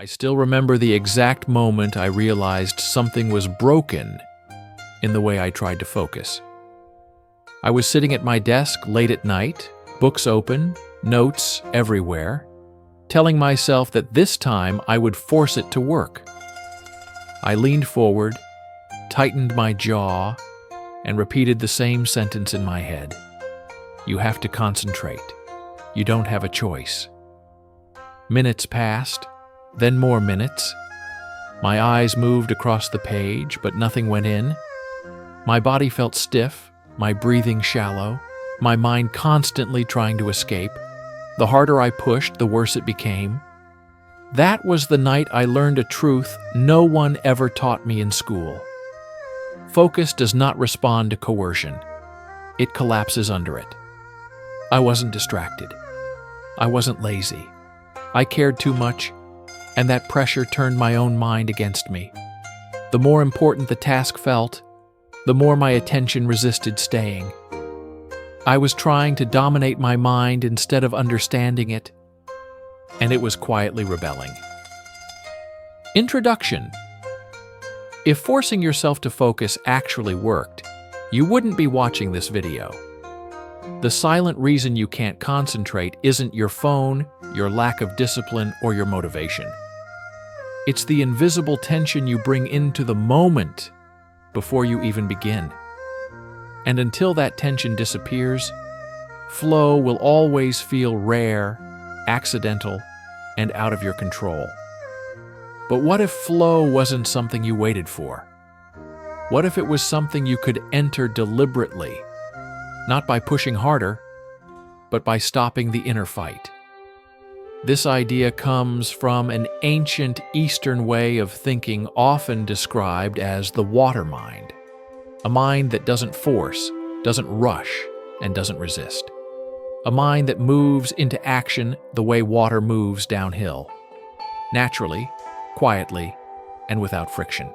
I still remember the exact moment I realized something was broken in the way I tried to focus. I was sitting at my desk late at night, books open, notes everywhere, telling myself that this time I would force it to work. I leaned forward, tightened my jaw, and repeated the same sentence in my head. You have to concentrate. You don't have a choice. Minutes passed, then more minutes. My eyes moved across the page, but nothing went in. My body felt stiff, my breathing shallow, my mind constantly trying to escape. The harder I pushed, the worse it became. That was the night I learned a truth no one ever taught me in school. Focus does not respond to coercion. It collapses under it. I wasn't distracted. I wasn't lazy. I cared too much, and that pressure turned my own mind against me. The more important the task felt, the more my attention resisted staying. I was trying to dominate my mind instead of understanding it, and it was quietly rebelling. Introduction. If forcing yourself to focus actually worked, you wouldn't be watching this video. The silent reason you can't concentrate isn't your phone, your lack of discipline, or your motivation. It's the invisible tension you bring into the moment before you even begin. And until that tension disappears, flow will always feel rare, accidental, and out of your control. But what if flow wasn't something you waited for? What if it was something you could enter deliberately, not by pushing harder, but by stopping the inner fight? This idea comes from an ancient Eastern way of thinking often described as the water mind, a mind that doesn't force, doesn't rush, and doesn't resist. A mind that moves into action the way water moves downhill, naturally, quietly, and without friction.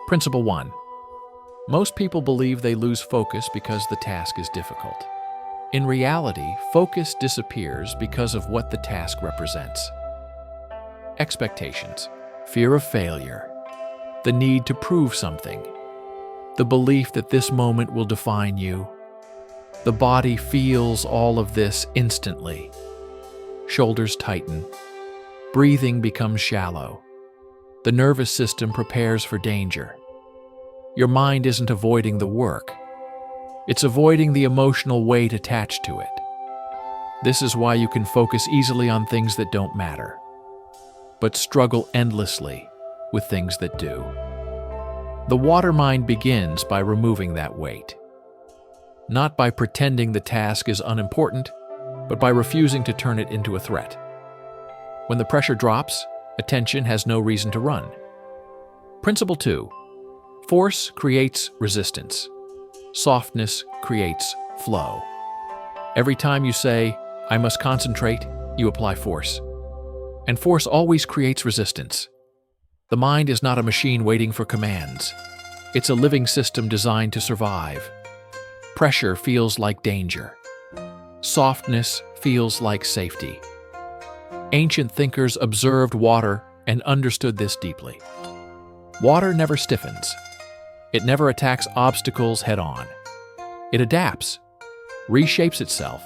Principle 1. Most people believe they lose focus because the task is difficult. In reality, focus disappears because of what the task represents. Expectations, fear of failure, the need to prove something, the belief that this moment will define you. The body feels all of this instantly. Shoulders tighten. Breathing becomes shallow. The nervous system prepares for danger. Your mind isn't avoiding the work. It's avoiding the emotional weight attached to it. This is why you can focus easily on things that don't matter, but struggle endlessly with things that do. The water mind begins by removing that weight. Not by pretending the task is unimportant, but by refusing to turn it into a threat. When the pressure drops, attention has no reason to run. Principle 2. Force creates resistance. Softness creates flow. Every time you say, I must concentrate, you apply force. And force always creates resistance. The mind is not a machine waiting for commands. It's a living system designed to survive. Pressure feels like danger. Softness feels like safety. Ancient thinkers observed water and understood this deeply. Water never stiffens. It never attacks obstacles head-on. It adapts, reshapes itself,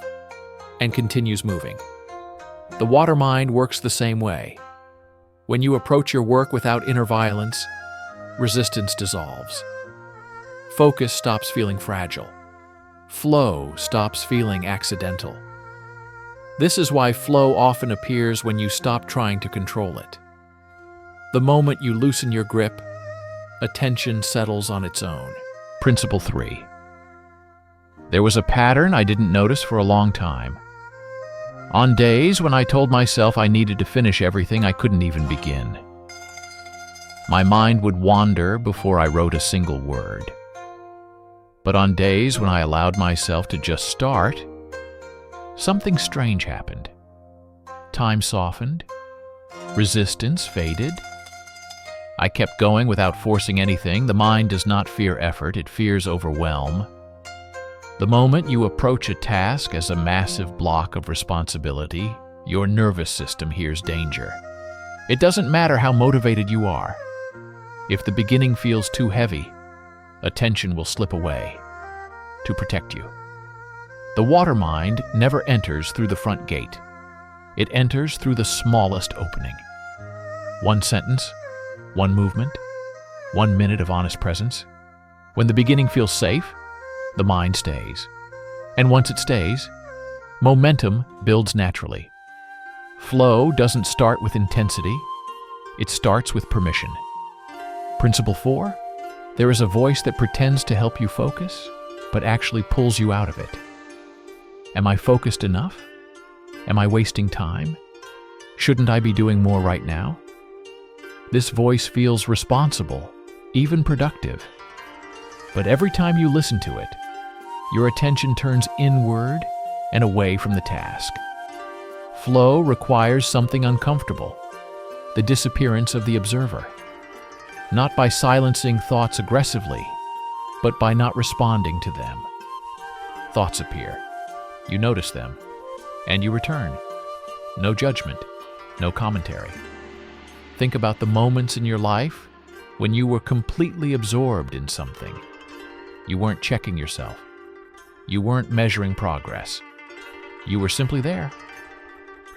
and continues moving. The water mind works the same way. When you approach your work without inner violence, resistance dissolves. Focus stops feeling fragile. Flow stops feeling accidental. This is why flow often appears when you stop trying to control it. The moment you loosen your grip, attention settles on its own. Principle 3. There was a pattern I didn't notice for a long time. On days when I told myself I needed to finish everything, I couldn't even begin. My mind would wander before I wrote a single word. But on days when I allowed myself to just start, something strange happened. Time softened. Resistance faded. I kept going without forcing anything. The mind does not fear effort, it fears overwhelm. The moment you approach a task as a massive block of responsibility, your nervous system hears danger. It doesn't matter how motivated you are. If the beginning feels too heavy, attention will slip away to protect you. The water mind never enters through the front gate. It enters through the smallest opening. One sentence, one movement, 1 minute of honest presence. When the beginning feels safe, the mind stays. And once it stays, momentum builds naturally. Flow doesn't start with intensity, it starts with permission. Principle 4, there is a voice that pretends to help you focus, but actually pulls you out of it. Am I focused enough? Am I wasting time? Shouldn't I be doing more right now? This voice feels responsible, even productive. But every time you listen to it, your attention turns inward and away from the task. Flow requires something uncomfortable, the disappearance of the observer. Not by silencing thoughts aggressively, but by not responding to them. Thoughts appear. You notice them, and you return. No judgment, no commentary. Think about the moments in your life when you were completely absorbed in something. You weren't checking yourself. You weren't measuring progress. You were simply there.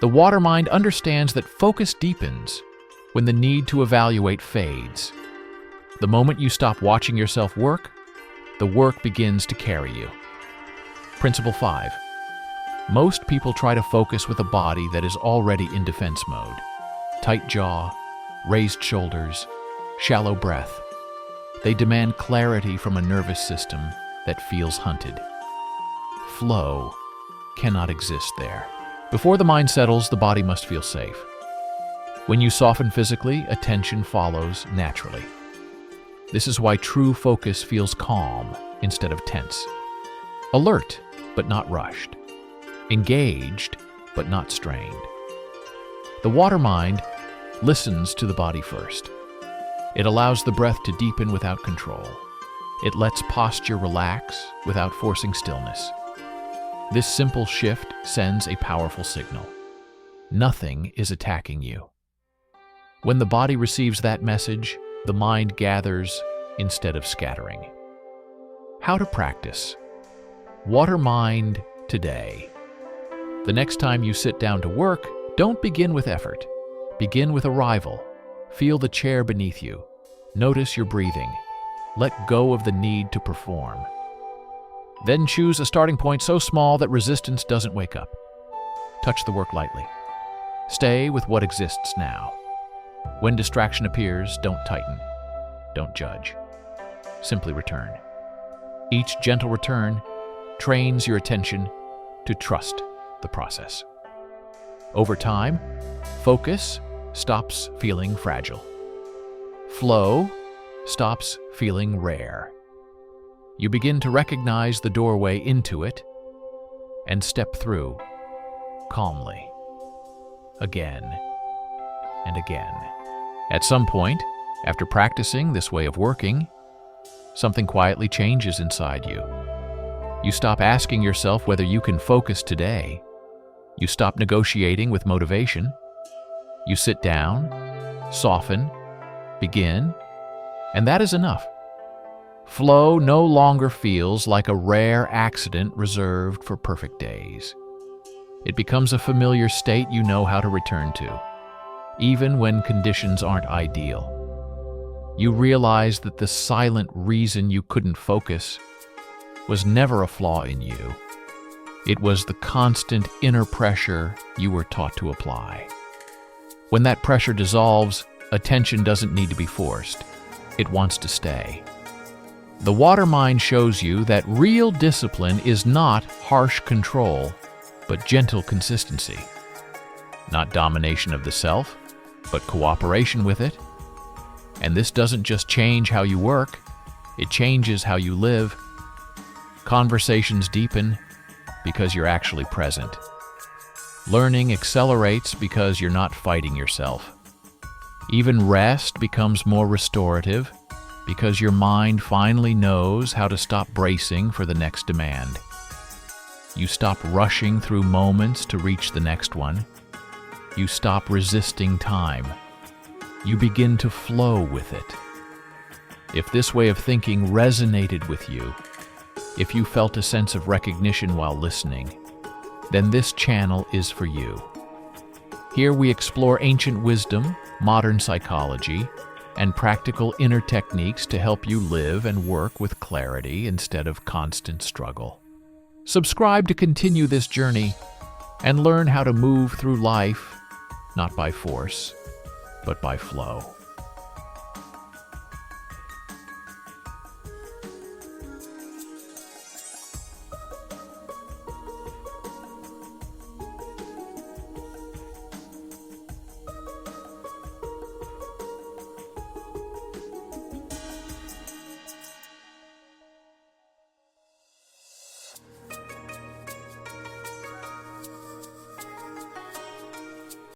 The water mind understands that focus deepens when the need to evaluate fades. The moment you stop watching yourself work, the work begins to carry you. Principle 5. Most people try to focus with a body that is already in defense mode. Tight jaw, raised shoulders, shallow breath. They demand clarity from a nervous system that feels hunted. Flow cannot exist there. Before the mind settles, the body must feel safe. When you soften physically, attention follows naturally. This is why true focus feels calm instead of tense. Alert, but not rushed. Engaged, but not strained. The water mind listens to the body first. It allows the breath to deepen without control. It lets posture relax without forcing stillness. This simple shift sends a powerful signal. Nothing is attacking you. When the body receives that message, the mind gathers instead of scattering. How to practice. Water mind today. The next time you sit down to work, don't begin with effort. Begin with arrival. Feel the chair beneath you. Notice your breathing. Let go of the need to perform. Then choose a starting point so small that resistance doesn't wake up. Touch the work lightly. Stay with what exists now. When distraction appears, don't tighten. Don't judge. Simply return. Each gentle return trains your attention to trust the process. Over time, focus stops feeling fragile. Flow stops feeling rare. You begin to recognize the doorway into it and step through calmly, again and again. At some point, after practicing this way of working, something quietly changes inside you. You stop asking yourself whether you can focus today. You stop negotiating with motivation. You sit down, soften, begin, and that is enough. Flow no longer feels like a rare accident reserved for perfect days. It becomes a familiar state you know how to return to, even when conditions aren't ideal. You realize that the silent reason you couldn't focus was never a flaw in you. It was the constant inner pressure you were taught to apply. When that pressure dissolves, attention doesn't need to be forced. It wants to stay. The water mind shows you that real discipline is not harsh control, but gentle consistency. Not domination of the self, but cooperation with it. And this doesn't just change how you work, it changes how you live. Conversations deepen because you're actually present. Learning accelerates because you're not fighting yourself. Even rest becomes more restorative because your mind finally knows how to stop bracing for the next demand. You stop rushing through moments to reach the next one. You stop resisting time you begin to flow with it. If this way of thinking resonated with you, if you felt a sense of recognition while listening, then this channel is for you. Here we explore ancient wisdom, modern psychology, and practical inner techniques to help you live and work with clarity instead of constant struggle. Subscribe to continue this journey and learn how to move through life, not by force, but by flow.